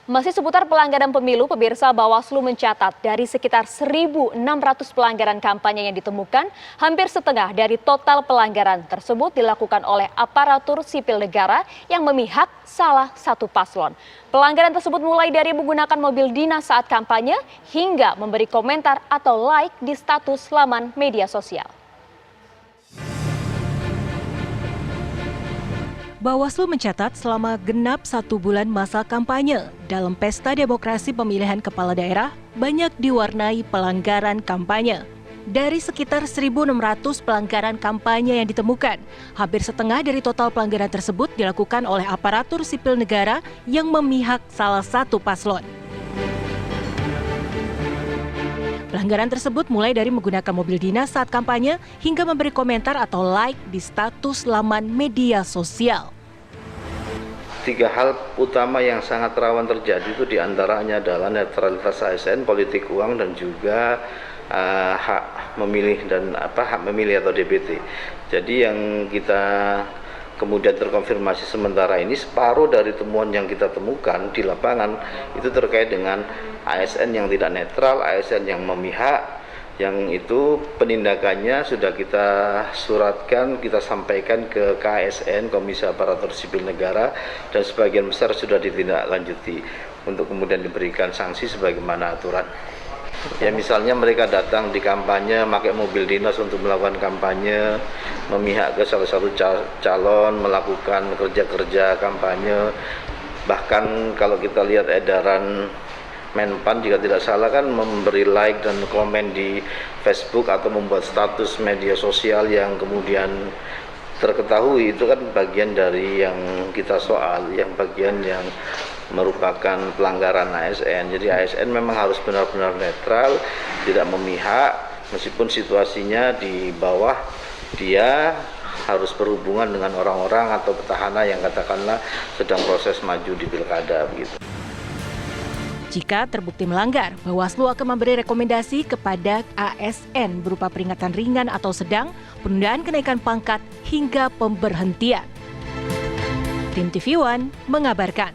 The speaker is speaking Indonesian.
Masih seputar pelanggaran pemilu, pemirsa, Bawaslu mencatat dari sekitar 1.600 pelanggaran kampanye yang ditemukan, hampir setengah dari total pelanggaran tersebut dilakukan oleh aparatur sipil negara yang memihak salah satu paslon. Pelanggaran tersebut mulai dari menggunakan mobil dinas saat kampanye hingga memberi komentar atau like di status laman media sosial. Bawaslu mencatat selama genap 1 bulan masa kampanye dalam pesta demokrasi pemilihan kepala daerah banyak diwarnai pelanggaran kampanye. Dari sekitar 1.600 pelanggaran kampanye yang ditemukan, hampir setengah dari total pelanggaran tersebut dilakukan oleh aparatur sipil negara yang memihak salah satu paslon. Pelanggaran tersebut mulai dari menggunakan mobil dinas saat kampanye hingga memberi komentar atau like di status laman media sosial. 3 hal utama yang sangat rawan terjadi itu diantaranya adalah netralitas ASN, politik uang, dan juga hak memilih dan hak memilih atau DPT. Jadi yang kita kemudian terkonfirmasi sementara ini, separuh dari temuan yang kita temukan di lapangan itu terkait dengan ASN yang tidak netral, ASN yang memihak, yang itu penindakannya sudah kita suratkan, kita sampaikan ke KASN, Komisi Aparatur Sipil Negara, dan sebagian besar sudah ditindaklanjuti untuk kemudian diberikan sanksi sebagaimana aturan. Ya, misalnya mereka datang di kampanye pakai mobil dinas untuk melakukan kampanye, memihak ke salah satu calon, melakukan kerja-kerja kampanye. Bahkan kalau kita lihat edaran Menpan jika tidak salah kan memberi like dan komen di Facebook atau membuat status media sosial yang kemudian terketahui, itu kan bagian dari yang kita soal, yang bagian yang merupakan pelanggaran ASN. Jadi ASN memang harus benar-benar netral, tidak memihak, meskipun situasinya di bawah dia harus berhubungan dengan orang-orang atau petahana yang katakanlah sedang proses maju di pilkada begitu. Jika terbukti melanggar, Bawaslu akan memberi rekomendasi kepada ASN berupa peringatan ringan atau sedang, penundaan kenaikan pangkat hingga pemberhentian. Tim TV One mengabarkan.